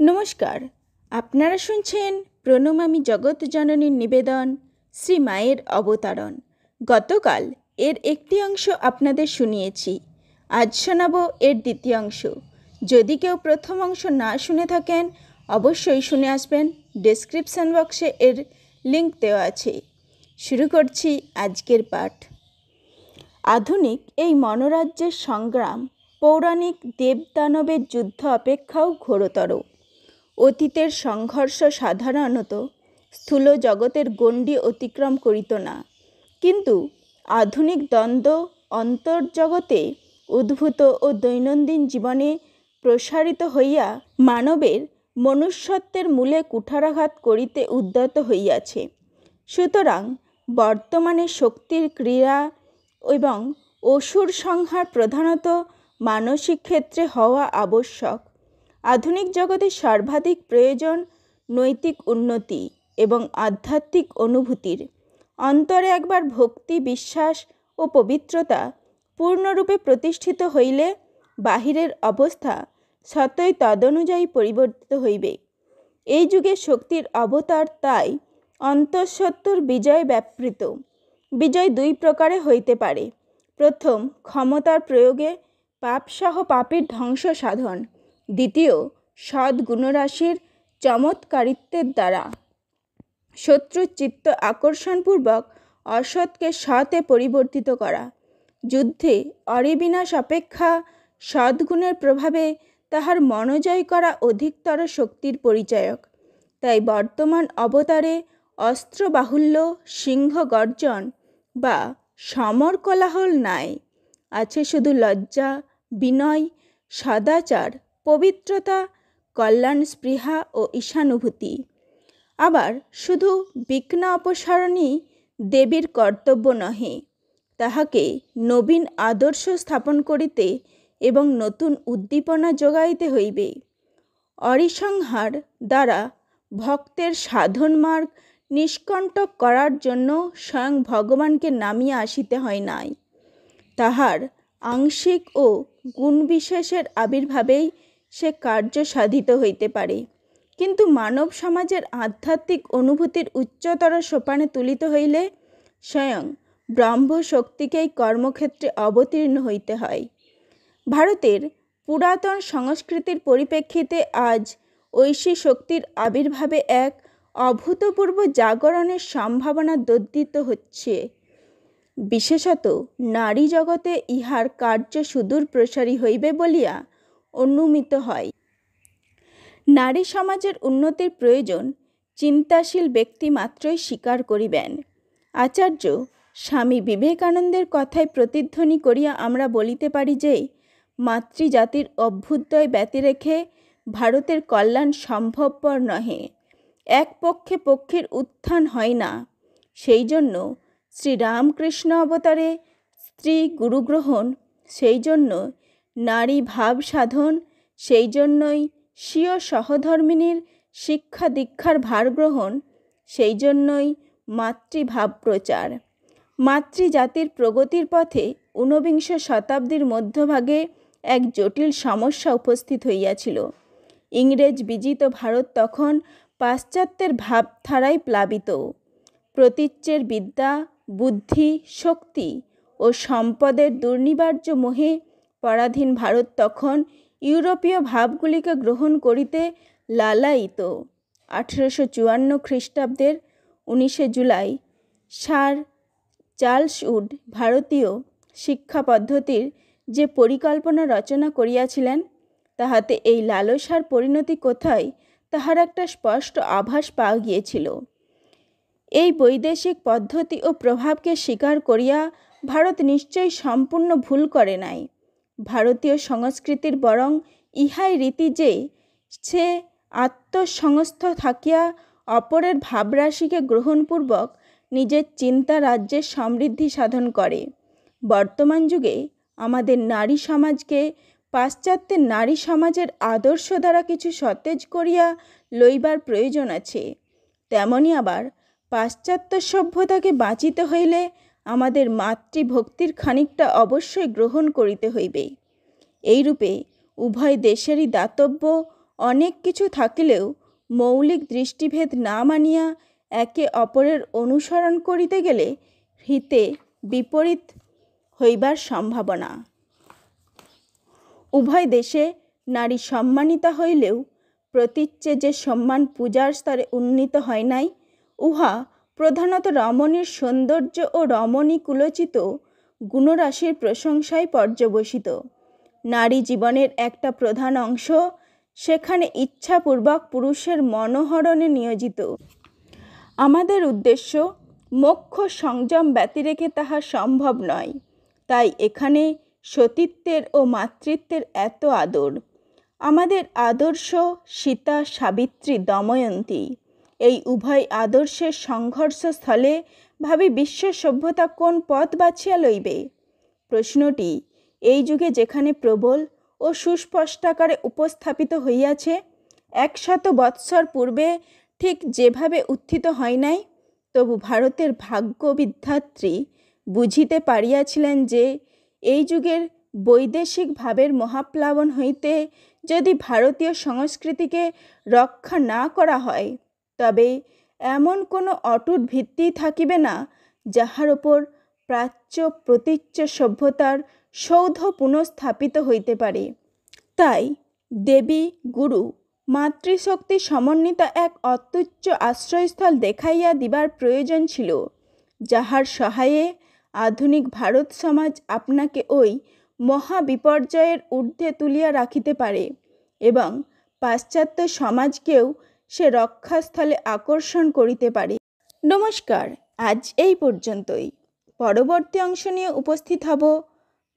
নমস্কার, আপনারা শুনছেন প্রণমামী জগৎ জননীর নিবেদন শ্রী মায়ের অবতারণ। গতকাল এর একটি অংশ আপনাদের শুনিয়েছি, আজ শোনাব এর দ্বিতীয় অংশ। যদি কেউ প্রথম অংশ না শুনে থাকেন অবশ্যই শুনে আসবেন, ডেসক্রিপশন বক্সে এর লিঙ্ক দেওয়া আছে। শুরু করছি আজকের পাঠ। আধুনিক এই মনোরাজ্যের সংগ্রাম পৌরাণিক দেবদানবের যুদ্ধ অপেক্ষাও ঘোরতর। অতীতের সংঘর্ষ সাধারণত স্থূল জগতের গণ্ডি অতিক্রম করিত না, কিন্তু আধুনিক দ্বন্দ্ব অন্তর্জগতে উদ্ভূত ও দৈনন্দিন জীবনে প্রসারিত হইয়া মানবের মনুষ্যত্বের মূলে কুঠারাঘাত করিতে উদ্যত হইয়াছে। সুতরাং বর্তমানে শক্তির ক্রীড়া এবং অসুর সংহার প্রধানত মানসিক ক্ষেত্রে হওয়া আবশ্যক। আধুনিক জগতে সর্বাধিক প্রয়োজন নৈতিক উন্নতি এবং আধ্যাত্মিক অনুভূতির। অন্তরে একবার ভক্তি, বিশ্বাস ও পবিত্রতা পূর্ণরূপে প্রতিষ্ঠিত হইলে বাহিরের অবস্থা স্বতই তদনুযায়ী পরিবর্তিত হইবে। এই যুগে শক্তির অবতার তাই অন্তঃসত্ত্বর বিজয় ব্যাপৃত। বিজয় দুই প্রকারে হইতে পারে। প্রথম, ক্ষমতার প্রয়োগে পাপসহ পাপের ধ্বংস সাধন। দ্বিতীয়, সৎ গুণরাশির চমৎকারিত্বের দ্বারা শত্রুর চিত্ত আকর্ষণপূর্বক অসৎকে সৎে পরিবর্তিত করা। যুদ্ধে অরিবিনাশ অপেক্ষা সদ্গুণের প্রভাবে তাহার মনোজয় করা অধিকতর শক্তির পরিচায়ক। তাই বর্তমান অবতারে অস্ত্রবাহুল্য, সিংহ গর্জন বা সমর কোলাহল নাই, আছে শুধু লজ্জা, বিনয়, সদাচার, পবিত্রতা, কল্যাণ স্পৃহা ও ঈশানুভূতি। আবার শুধু বিঘ্ন অপসারণই দেবীর কর্তব্য নহে, তাহাকে নবীন আদর্শ স্থাপন করিতে এবং নতুন উদ্দীপনা যোগাইতে হইবে। অরিসংহার দ্বারা ভক্তের সাধন মার্গ নিষ্কণ্টক করার জন্য স্বয়ং ভগবানকে নামিয়া আসিতে হয় নাই। তাহার আংশিক ও গুণবিশেষের আবির্ভাবেই সে কার্য সাধিত হইতে পারে, কিন্তু মানব সমাজের আধ্যাত্মিক অনুভূতির উচ্চতর সোপানে তুলিত হইলে স্বয়ং ব্রহ্ম শক্তিকেই কর্মক্ষেত্রে অবতীর্ণ হইতে হয়। ভারতের পুরাতন সংস্কৃতির পরিপ্রেক্ষিতে আজ ঐশী শক্তির আবির্ভাবে এক অভূতপূর্ব জাগরণের সম্ভাবনা দোদিত হচ্ছে। বিশেষত নারী জগতে ইহার কার্য সুদূর প্রসারী হইবে বলিয়া অনুমিত হয়। নারী সমাজের উন্নতির প্রয়োজন চিন্তাশীল ব্যক্তি মাত্রই স্বীকার করিবেন। আচার্য স্বামী বিবেকানন্দের কথায় প্রতিধ্বনি করিয়া আমরা বলিতে পারি যে, মাতৃজাতির অভ্যুদয় ব্যতিরেকে ভারতের কল্যাণ সম্ভবপর নহে। এক পক্ষে পক্ষের উত্থান হয় না। সেই জন্য শ্রীরামকৃষ্ণ অবতারে স্ত্রী গুরুগ্রহণ, সেই জন্য নারী ভাব সাধন, সেই জন্যই স্বীয় সহধর্মিণীর শিক্ষা দীক্ষার ভার গ্রহণ, সেই জন্যই মাতৃভাব প্রচার। মাতৃজাতির প্রগতির পথে ঊনবিংশ শতাব্দীর মধ্যভাগে এক জটিল সমস্যা উপস্থিত হইয়াছিল। ইংরেজ বিজিত ভারত তখন পাশ্চাত্যের ভাবধারায় প্লাবিত। প্রতীচ্যের বিদ্যা, বুদ্ধি, শক্তি ও সম্পদের দুর্নিবার্য মোহে পরাধীন ভারত তখন ইউরোপীয় ভাবগুলিকে গ্রহণ করিতে লালায়িত। 1854 খ্রিস্টাব্দের 19 জুলাই স্যার চার্লস উড ভারতীয় শিক্ষা পদ্ধতির যে পরিকল্পনা রচনা করিয়াছিলেন, তাহাতে এই লালসার পরিণতি কোথায় তাহার একটা স্পষ্ট আভাস পাওয়া গিয়েছিল। এই বৈদেশিক পদ্ধতি ও প্রভাবকে স্বীকার করিয়া ভারত নিশ্চয়ই সম্পূর্ণ ভুল করে নাই। ভারতীয় সংস্কৃতির বরং ইহাই রীতি যে, সে আত্মসংস্থ থাকিয়া অপরের ভাবরাশিকে গ্রহণপূর্বক নিজের চিন্তা রাজ্যের সমৃদ্ধি সাধন করে। বর্তমান যুগে আমাদের নারী সমাজকে পাশ্চাত্যের নারী সমাজের আদর্শ দ্বারা কিছু সতেজ করিয়া লইবার প্রয়োজন আছে। তেমনি আবার পাশ্চাত্য সভ্যতাকে বাঁচিতে হইলে আমাদের মাতৃভক্তির খানিকটা অবশ্যই গ্রহণ করিতে হইবে। এইরূপে উভয় দেশেরই দাতব্য অনেক কিছু থাকিলেও মৌলিক দৃষ্টিভেদ না মানিয়া একে অপরের অনুসরণ করিতে গেলে হিতে বিপরীত হইবার সম্ভাবনা। উভয় দেশে নারী সম্মানিতা হইলেও প্রতীচ্যে যে সম্মান পূজার স্তরে উন্নীত হয় নাই, উহা প্রধানত রমণীর সৌন্দর্য ও রমণী কুলোচিত গুণরাশির প্রশংসায় পর্যবসিত। নারী জীবনের একটা প্রধান অংশ সেখানে ইচ্ছাপূর্বক পুরুষের মনোহরণে নিয়োজিত। আমাদের উদ্দেশ্য মোক্ষ সংযম ব্যতিরেকে তাহা সম্ভব নয়। তাই এখানে সতীত্বের ও মাতৃত্বের এত আদর। আমাদের আদর্শ সীতা, সাবিত্রী, দময়ন্তী। এই উভয় আদর্শের সংঘর্ষস্থলে ভাবি বিশ্ব সভ্যতা কোন পথ বাছিয়া লইবে? প্রশ্নটি এই যুগে যেখানে প্রবল ও সুস্পষ্টাকারে উপস্থাপিত হইয়াছে, 100 বৎসর পূর্বে ঠিক যেভাবে উত্থিত হয় নাই, তবু ভারতের ভাগ্যবিধাত্রী বুঝিতে পারিয়াছিলেন যে এই যুগের বৈদেশিক ভাবের মহাপ্লাবন হইতে যদি ভারতীয় সংস্কৃতিকে রক্ষা না করা হয়, তবে এমন কোনো অটুট ভিত্তি থাকিবে না যাহার ওপর প্রাচ্য প্রতীচ্য সভ্যতার সৌধ পুনঃস্থাপিত হইতে পারে। তাই দেবী, গুরু, মাতৃশক্তি সমন্বিতা এক অত্যুচ্চ আশ্রয়স্থল দেখাইয়া দিবার প্রয়োজন ছিল, যাহার সহায়ে আধুনিক ভারত সমাজ আপনাকে ওই মহাবিপর্যয়ের ঊর্ধ্বে তুলিয়া রাখিতে পারে এবং পাশ্চাত্য সমাজকেও সে রক্ষাস্থলে আকর্ষণ করিতে পারে। নমস্কার, আজ এই পর্যন্তই। পরবর্তী অংশ নিয়ে উপস্থিত হব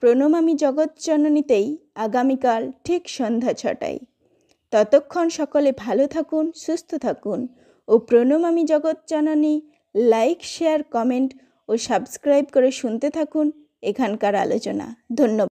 প্রণমামি জগৎজননীতেই আগামীকাল ঠিক সন্ধ্যা 6টায়। ততক্ষণ সকলে ভালো থাকুন, সুস্থ থাকুন ও প্রণমামি জগৎজননী লাইক, শেয়ার, কমেন্ট ও সাবস্ক্রাইব করে শুনতে থাকুন এখানকার আলোচনা। ধন্যবাদ।